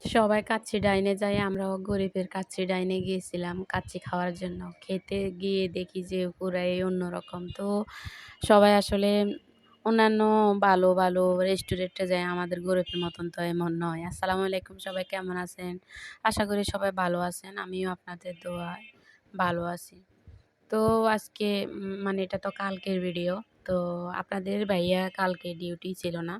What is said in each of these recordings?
সবাই কাচ্চি ডাইনে যায়, আমরাও গরিবের কাচ্চি ডাইনে গিয়েছিলাম কাচ্চি খাওয়ার জন্য। খেতে গিয়ে দেখি যে পুরাই অন্যরকম। তো সবাই আসলে অন্যান্য ভালো, ভালো রেস্টুরেন্টে যায়, আমাদের গরিবের মতন তো এমন নয়। আসসালামু আলাইকুম, সবাই কেমন আছেন? আশা করি সবাই ভালো আছেন। আমিও আপনাদের দোয়ায় ভালো আছি। তো আজকে মানে এটা তো কালকের ভিডিও। তো আপনাদের ভাইয়া কালকে ডিউটি ছিল না।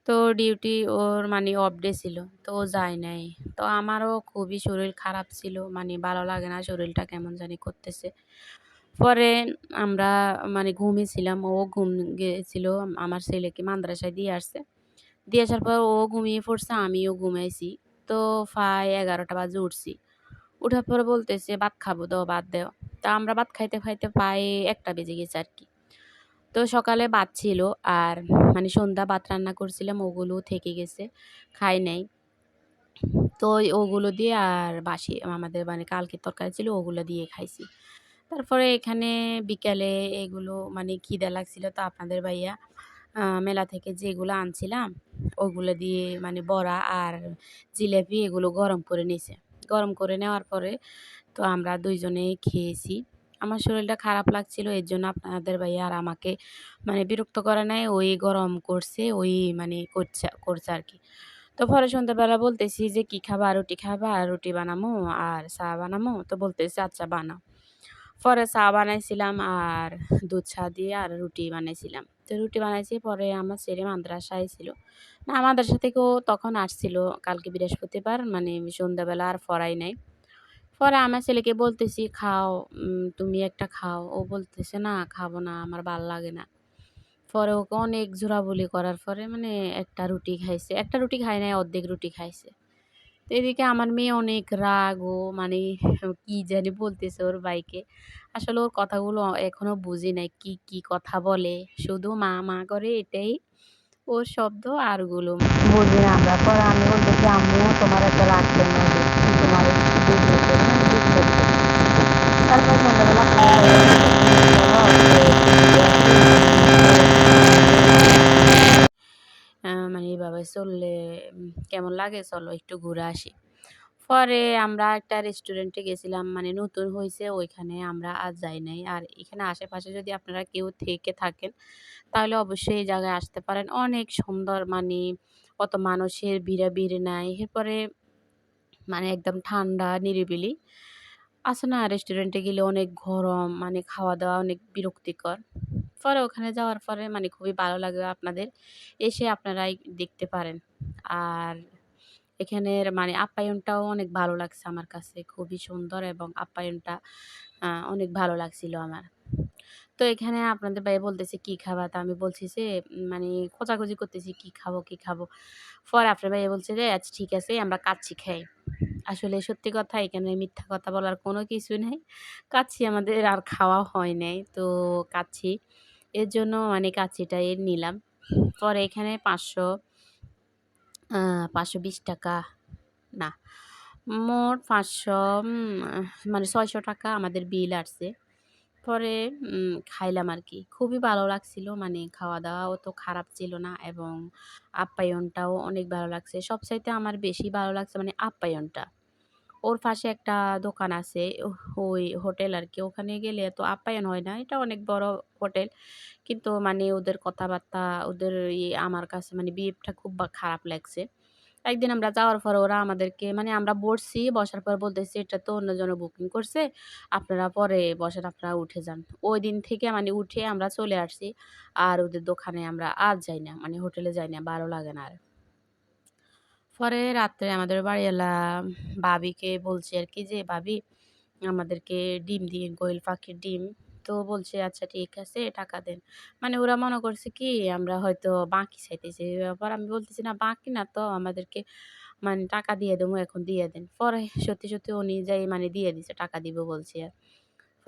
তো ডিউটি ওর মানে অফ ডে ছিল। তো ও যায় নাই। তো আমারও খুবই শরীর খারাপ ছিল। মানে ভালো লাগে না, শরীরটা কেমন জানি করতেছে। পরে আমরা মানে ঘুমিয়েছিলাম। ও ঘুম গিয়েছিল। আমার ছেলেকে মাদ্রাসায় দিয়ে আসছে। দিয়ে আসার পর ও ঘুমিয়ে পড়ছে, আমিও ঘুমাইছি। তো প্রায় ১১টা বাজে উঠছি। উঠার পরে বলতেছে, "ভাত খাবো, দাও ভাত দেও।" তা আমরা ভাত খাইতে, খাইতে প্রায় ১টা বেজে গেছে আরকি। তো সকালে ভাত ছিল, আর মানে সন্ধ্যা ভাত রান্না করছিলাম, ওগুলো থেকে গেছে, খাই নাই। তো ওগুলো দিয়ে আর বাসি আমাদের মানে কালকের তরকারি ছিল, ওগুলো দিয়ে খাইছি। তারপরে এখানে বিকালে এগুলো মানে খিদা লাগছিল, তো আপনাদের ভাইয়া মেলা থেকে যেগুলো আনছিলাম ওগুলো দিয়ে মানে বড়া আর জিলাপি এগুলো গরম করে নিছে। গরম করে নেওয়ার পরে তো আমরা ২ জনেই খেয়েছি। আমার শরীরটা খারাপ লাগছিল, এর জন্য আপনাদের ভাইয়া আর আমাকে মানে বিরক্ত করে নাই। ওই গরম করছে, ওই মানে করছে আরকি। তো পরে সন্ধ্যাবেলা বলতেছি যে, "কি খাবা? রুটি খাবা? রুটি বানামু আর চা বানামু?" তো বলতেছে, "আচ্ছা বানাও।" পরে চা বানাইছিলাম আর দুধ চা দিয়ে আর রুটি বানাইছিলাম। তো রুটি বানাইছি, পরে আমার ছেলে মাদ্রাসায় ছিল। না, মাদ্রাসা থেকেও তখন আসছিল কালকে বৃহস্পতিবার, মানে সন্ধ্যাবেলা আর পড়াই নাই। পরে আমার ছেলেকে বলতেছি, "খাও, তুমি একটা খাও।" ও বলতেছে, "না, খাবো না, আমার ভাল লাগে না।" পরে ওকে অনেক জোরাবুলি করার পরে মানে একটা রুটি খাইছে। একটা রুটি খায় নাই, অর্ধেক রুটি খাইছে। তো এদিকে আমার মেয়ে অনেক রাগ, ও মানে কি জানি বলতেছে ওর ভাইকে। আসলে ওর কথাগুলো এখনো বুঝি নাই, কি, কি কথা বলে। শুধু মা, মা করে, এটাই ওর শব্দ, আর ওগুলো বুঝি না আমরা। পরে আমি বলতেছি, "আম্মু তোমার এত রাগ কেন? দেখছি তোমার একটু বুঝেছে, মানে বুঝতেছে।" তারপর সন্ধ্যাবেলা খাওয়া মানে এভাবে চললে কেমন লাগে? চলো একটু ঘুরে আসি। পরে আমরা একটা রেস্টুরেন্টে গেছিলাম, মানে নতুন হইছে, ওইখানে আমরা আর যাই নাই। আর এখানে আশেপাশে যদি আপনারা কেউ থেকে থাকেন, তাহলে অবশ্যই এই জায়গায় আসতে পারেন। অনেক সুন্দর, মানে অত মানুষের ভিড়াভিড়ি নাই। এরপরে মানে একদম ঠান্ডা নিরিবিলি। আছে না, রেস্টুরেন্টে গেলে অনেক গরম, মানে খাওয়া-দাওয়া অনেক বিরক্তিকর। পরে ওখানে যাওয়ার পরে মানে খুবই ভালো লাগবে আপনাদের। এসে আপনারাই দেখতে পারেন। আর এখানের মানে আপ্যায়নটাও অনেক ভালো লাগছে আমার কাছে। খুবই সুন্দর, এবং আপ্যায়নটা অনেক ভালো লাগছিল আমার। তো এখানে আপনাদের ভাইয়া বলতেছে, "কি খাবা?" তা আমি বলছি যে মানে খোঁজাখুঁজি করতেছি, "কি খাবো, কি খাবো?" পরে আপনার ভাইয়া বলছে যে, "আচ্ছা ঠিক আছে, আমরা কাচ্চি খাই।" আসলে সত্যি কথা, এখানে মিথ্যা কথা বলার কোনো কিছু নাই। কাচ্চি আমাদের আর খাওয়া হয় নাই। তো কাচ্চি, এর জন্য মানে কাচ্চিটাই নিলাম। পরে এখানে ৫২০ না, মোট ৫০০ মানে ৳৬০০ আমাদের বিল আসছে। পরে খাইলাম আরকি। খুবই ভালো লাগছিল। মানে খাওয়া-দাওয়াও তো খারাপ ছিল না, এবং আপ্যায়নটাও অনেক ভালো লাগছে। সবচাইতে আমার বেশি ভালো লাগছে মানে আপ্যায়নটা। ওর পাশে একটা দোকান আছে, ওই হোটেল আরকি। ওখানে গেলে এত আপ্যায়ন হয় না। এটা অনেক বড় হোটেল। কিন্তু মানে ওদের কথাবার্তা, ওদের আমার কাছে মানে বিহেভটা খুব খারাপ লাগছে। একদিন আমরা যাওয়ার পরে ওরা আমাদেরকে মানে আমরা বসছি, বসার পর বলতেছে, "এটা তো অন্যজনে বুকিং করছে। আপনারা পরে বসেন, আপনারা উঠে যান।" ওইদিন থেকে মানে উঠে আমরা চলে আসছি। আর ওদের দোকানে আমরা আর যাই না। মানে হোটেলে যাই না। ভালো লাগে না আর। পরে রাত্রে আমাদের বাড়িওয়ালা ভাবিকে বলছি আরকি যে, "ভাবি, আমাদেরকে ডিম দিয়েন, কোয়েল পাখির ডিম।" তো বলছে, "আচ্ছা ঠিক আছে, টাকা দেন।" মানে ওরা মনে করছে কি আমরা হয়তো বাকি চাইতেছি। এবার আমি বলতেছি, "না, বাকি না তো, আমাদেরকে মানে টাকা দিয়ে দেবো, এখন দিয়ে দেন।" পরে সত্যি, সত্যি উনি যাই মানে দিয়ে দিছে, টাকা দিব বলছে আর।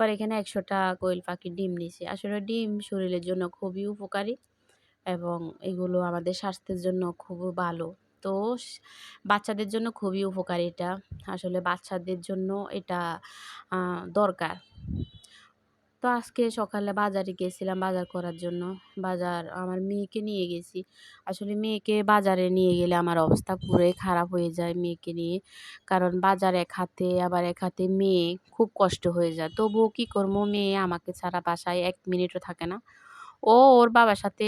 পরে এখানে ১০০ টা কোয়েল পাখির ডিম নিছি। আসলে ডিম শরীরের জন্য খুবই উপকারী, এবং এগুলো আমাদের স্বাস্থ্যের জন্য খুবই ভালো। তো বাচ্চাদের জন্য খুবই উপকারী এটা। আসলে বাচ্চাদের জন্য এটা আ দরকার। তো আজকে সকালে বাজারে গেছিলাম বাজার করার জন্য। আমার মেয়েকে নিয়ে গেছি। আসলে মেয়েকে বাজারে নিয়ে গেলে আমার অবস্থা পুরাই খারাপ হয়ে যায় মেয়েকে নিয়ে। কারণ বাজার এক হাতে আবার এক হাতে মেয়ে, খুব কষ্ট হয়ে যায়। তবুও কি করবো, মেয়ে আমাকে ছাড়া বাসায় ১ মিনিটও থাকে না। ও ওর বাবার সাথে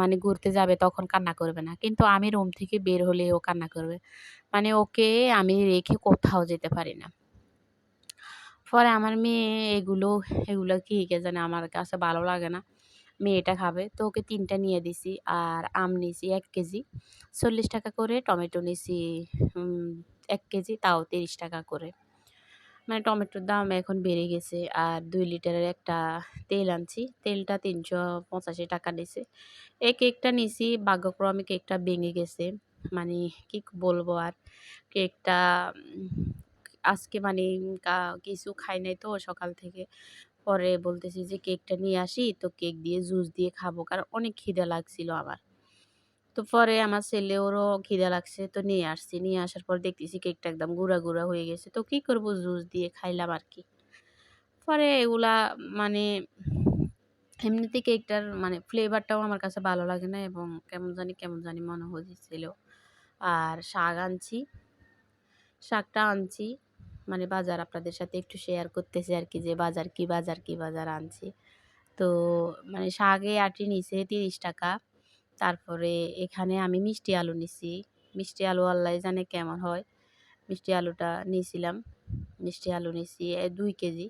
মানে ঘুরতে যাবে তখন কান্না করবে না। কিন্তু আমি রুম থেকে বের হলে ও কান্না করবে। মানে ওকে আমি রেখে কোথাও যেতে পারি না। পরে আমার মেয়ে এগুলো কি কে জানে, আমার কাছে ভালো লাগে না। মেয়েটা খাবে। তো ওকে ৩ টা নিয়ে দিছি। আর আম নিছি ১ কেজি। ৳৪০ করে। টমেটো নিছি ১ কেজি, তাও ৳৩০ করে। মানে টমেটোর দাম এখন বেড়ে গেছে। আর ২ লিটারের একটা তেল আনছি। তেলটা ৳৩৮৫ নিছে। এই কেকটা নিছি, ভাগ্যক্রমে কেকটা ভেঙে গেছে। মানে কি বলবো আর। কেকটা উম আজকে মানে কা কিছু খাই নাই তো সকাল থেকে। পরে বলতেছি যে কেকটা নিয়ে আসি, তো কেক দিয়ে জুস দিয়ে খাবো। কারণ অনেক খিদে লাগছিল আমার। তো পরে আমার ছেলেরও খিদে লাগছে, তো নিয়ে আসছি। নিয়ে আসার পর দেখতেছি কেকটা একদম গুঁড়া হয়ে গেছে। তো কি করব, জুস দিয়ে খাইলাম আরকি। পরে এগুলা মানে এমনিতে কেকটার মানে ফ্লেভারটাও আমার কাছে ভালো লাগে না এবং কেমন জানি মনে হয়েছিল। আর শাকটা আনছি। মানে বাজার আপনাদের সাথে একটু শেয়ার করতেছি আরকি, যে বাজার আনছি। তো মানে শাকে আঁটি নিছে ৳৩০। তারপরে এখানে আমি মিষ্টি আলু নিছি। মিষ্টি আলু আল্লাহ জানে কেমন হয়। মিষ্টি আলুটা নিছিলাম। মিষ্টি আলু নিছি ২ কেজি।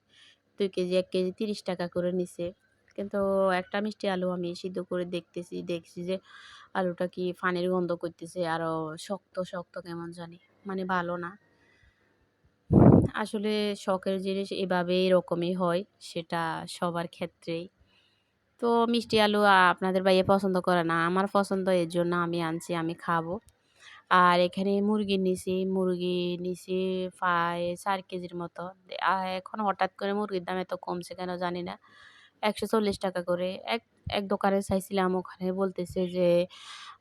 ২ কেজি ১ কেজি ৳৩০ করে নিছে। কিন্তু একটা মিষ্টি আলু আমি সিদ্ধ করে দেখছি যে আলুটা কি পানির গন্ধ করতেছে, আরো শক্ত কেমন জানি। মানে ভালো না। আসলে শখের জিনিস এরকমই হয়, সেটা সবার ক্ষেত্রেই। তো মিষ্টি আলু আপনাদের ভাইয়া পছন্দ করে না। আমার পছন্দ, এর জন্য আমি আনছি, আমি খাবো। আর এখানে মুরগি নিছি প্রায় ৪ কেজির মতো। এখন হঠাৎ করে মুরগির দাম এত কমছে কেন জানি না। ৳১৪০ করে। এক দোকানে চাইছিলাম, ওখানে বলতেছে যে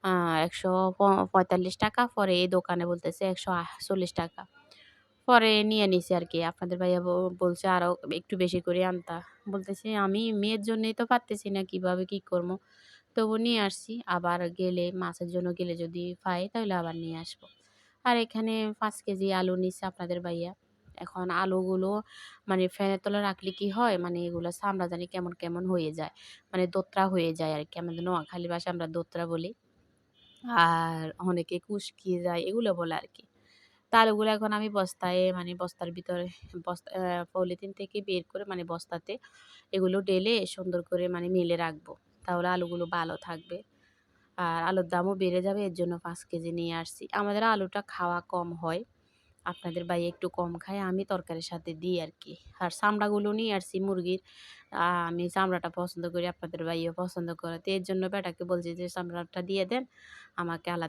আ ৳১৪৫। পরে এই দোকানে বলতেছে ৳১৪০। পরে নিয়ে নিছি আরকি। আপনাদের ভাইয়া বলছে আরো একটু বেশি করে আনতা। বলতেছি আমি মেয়ের জন্যই তো পারতেছি না, কিভাবে কি করবো। তবু নিয়ে আসছি। আবার গেলে মাছের জন্য গেলে যদি পাই তাহলে আবার নিয়ে আসবো। আর এখানে ৫ কেজি আলু নিচ্ছে আপনাদের ভাইয়া। এখন আলুগুলো মানে ফ্যানের তলায় রাখলে কি হয়, মানে এগুলা চামড়া জানি কেমন হয়ে যায়। মানে দোতরা হয়ে যায় আরকি। আমাদের নোয়াখালী ভাষায় আমরা দোতরা বলি। আর অনেকে কুঁচকিয়ে যায় এগুলো বলে আরকি। তো আলুগুলো এখন আমি মানে বস্তার ভিতরে পলিথিন থেকে বের করে মানে বস্তাতে এগুলো ঢেলে সুন্দর করে মানে মেলে রাখবো। তাহলে আলুগুলো ভালো থাকবে। আর আলুর দামও বেড়ে যাবে, এর জন্য ৫ কেজি নিয়ে আসছি। আমাদের আলুটা খাওয়া কম হয়। আপনাদের ভাইয়া একটু কম খায়। আমি তরকারির সাথে দিই আরকি। আর চামড়াগুলো নিয়ে আসছি মুরগির। আমি চামড়াটা পছন্দ করি, আপনাদের ভাইয়াও পছন্দ করে। তো এর জন্য বেটাকে বলছি যে চামড়াটা দিয়ে দেন, আমাকে আলাদা